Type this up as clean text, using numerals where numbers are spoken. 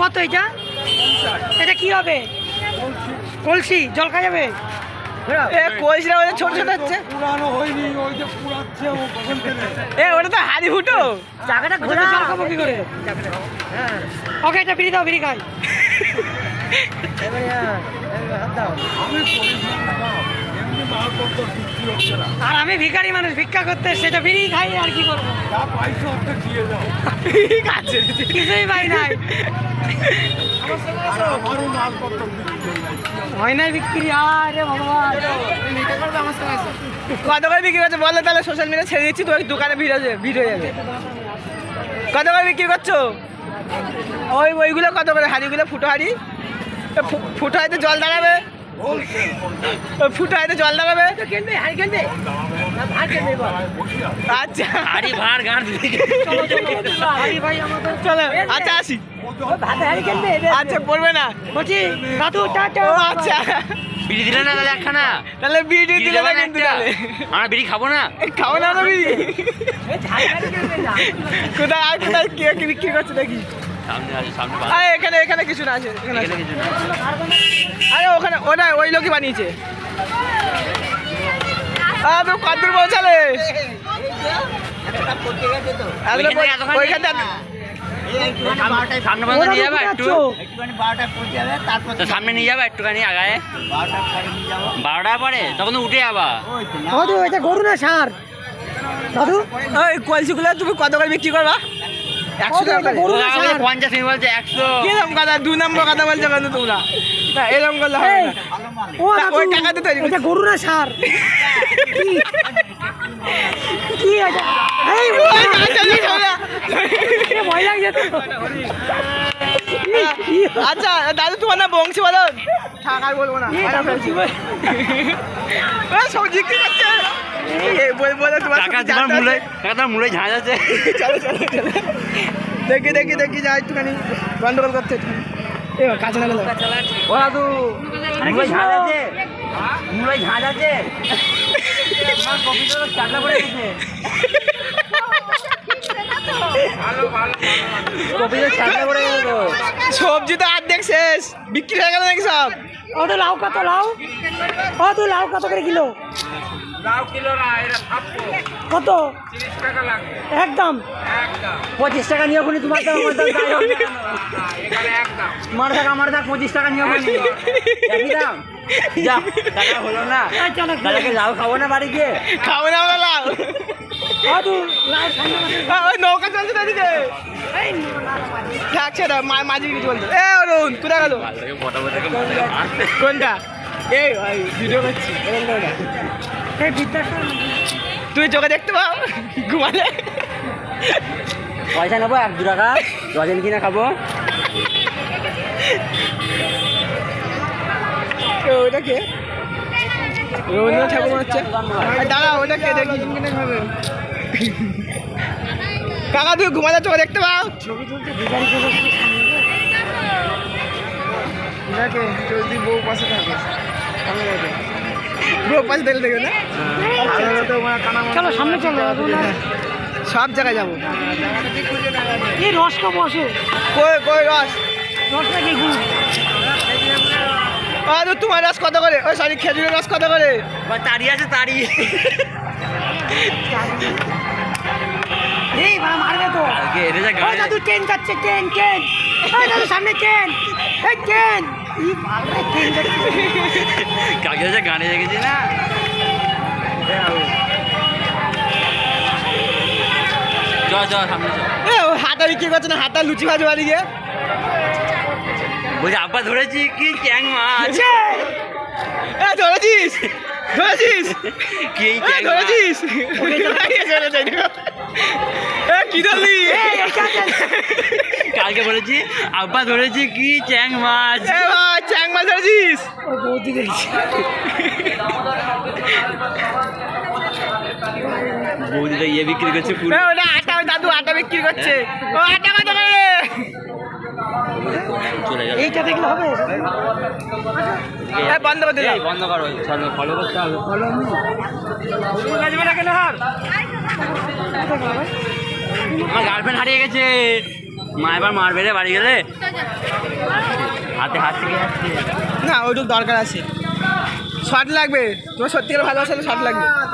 কত এটা? এটা কি হবে? কলসি জল খাওয়া যাবে? কলসিটা ওদের ছোট ছোট হচ্ছে। ওটা তো হাড়ি ফুটো। জায়গাটা ঘোরা জল খাবো কি করে? ওকে এটা বিড়ি দাও, বিড়ি খাই। আর আমি ভিখারি মানুষ, ভিক্ষা করতে সেটা বিড়ি খাই আর কি করবো? কিছুই পাই নাই, হয় নাই বিক্রি। আরে ভগবান, কত করে বিক্রি করছো বলো তাহলে, সোশ্যাল মিডিয়া ছেড়ে দিচ্ছি, তোমার দোকানে ভিড় হয়ে যাবে। কত করে বিক্রি করছো? ওইগুলো কত করে? হাঁড়িগুলো ফুটো হাঁড়ি, ফুটো হাঁড়িতে জল দাঁড়াবে, ফুটো হাঁড়িতে জল দাঁড়াবে। আচ্ছা হাঁড়ি ভাড় গান চলো, আচ্ছা আসি। আচ্ছা পড়বে না। আচ্ছা বিড়ি দিলে না তাহলে একখানা? তাহলে বিড়ি দিলে না কিন্তু, আমরা বিড়ি খাবো না, খাবো না আমরা বিড়ি। কোথায় আর কোথায় কে বিক্রি করছে দেখি? সামনে আছে, সামনে এখানে এখানে কিছু না আছে, এখানে আছে। আরে ওখানে ওটা ওই লোকই বানিয়েছে। তো কতদূর পৌঁছালে? সামনে পর্যন্ত নিয়ে যাবে একটু, সামনে নিয়ে যাবে একটুখানি আগায়। 12টা পরে তখন তো উঠে যাবা। এটা গরু না সার দাদু? ওই কলসিগুলো তুমি কত করে বিক্রি করবা? 100 টাকা করে। 50 তুমি বলছে 100। কিরকম কথা, 2 নম্বর কথা বলছো কেন তোমরা? এরকম করলে হবে না। ওই টাকাতে তৈরি এটা গরু না সার? কি এটা? ভয় লাগছে তো। আচ্ছা দাদু তোমার না বংশী বলো? থাক আর বলবো না। সবজি কি করছে? মূলে ঝাঁজ আছে। চলো চলো চলো, দেখি দেখি দেখি যা একটুখানি গন্ডগোল করতে। এবার কাছে না গেল ও দাদু, মূলে ঝাঁজ আছে, মূলে ঝাঁজ আছে। চাটলা করে দিচ্ছে, কপিতে চাটলা করে গেল। সবজি তো অর্ধেক শেষ, বিক্রি হয়ে গেল নাকি সব? ও তো লাউ কত? লাউ তুই লাউ কত করে কিলো? কত? 30 টাকা লাগবে একদম। 25 টাকা নিয়ে ওখানে তোমার দাম, আমার দাম তাই হবে। এখানে একদম আমার থাক 25 টাকা নিয়ে ওখানে একই দাম। যা টাকা হলো না, তাহলে লাউ খাবো না বাড়ি গিয়ে? খাবো না আমরা লাউ। ওই নৌকা চলছে না দিকে, থাকছে না মাঝি কিছু বলতো। অরুণ কোথায় গেল? কোনটা? এই ভিডিও করছি। তুই চোখে দেখতে পাও ঘুমালে? পয়সা নেবো 1-2 টাকা, ডজন কিনে খাবো। ওটা কে? রবীন্দ্রনাথ ঠাকুর হচ্ছে। দাঁড়া ওটা কে দেখি। কাকা তুই ঘুমালে চোখে দেখতে পাও? ছবি তুলতে দেখে যদি বউ পাশে থাকে, বউ পাশে দেখলে দেখবে না? চলো সামনে চলো, সব জায়গায় যাবো। এই রস কম আসে। কই কই রস? রস নাকি গুড়? তোমার রস কত করে? ওই সরি, খেজুরের রস কত করে? তাড়ি আছে, তাড়ি। এই মারবে তো। ওই দাদু ট্রেন যাচ্ছে, ট্রেন ট্রেন। ওই দাদু সামনে ট্রেন, এই ট্রেন। কাকে যে গানে দেখেছি না, সামনে হাতা বিক্রি করছে না? হাতা লুচি খাওয়া বাড়ি গিয়ে বলছি আব্বা ধরেছি কি চ্যাং মাছ। ধরেছিস ধরেছিস কি ধরেছিস? কি ধরলি? কালকে বলেছি আব্বা ধরেছি কি চ্যাং মাছ। চ্যাং মাছ ধরেছিস? বৌদি দেখছি। বৌদিটা ইয়ে বিক্রি করছে পুরো। ওটা আটা, দাদু আটা বিক্রি করছে। ও আটা কত করে? চলে গেল। এইটা দেখলে হবে? বন্ধ করে দিলাম। বন্ধ করো, ফলো করতে হবে। কেন হার? আমার গার্লফ্রেন্ড হারিয়ে গেছে। মা এবার মারবে রে বাড়ি গেলে হাতে হাত থেকে যাচ্ছে না ওইটুকু দরকার আছে শর্ট লাগবে তোমার সত্যি করে ভালোবাসা শর্ট লাগবে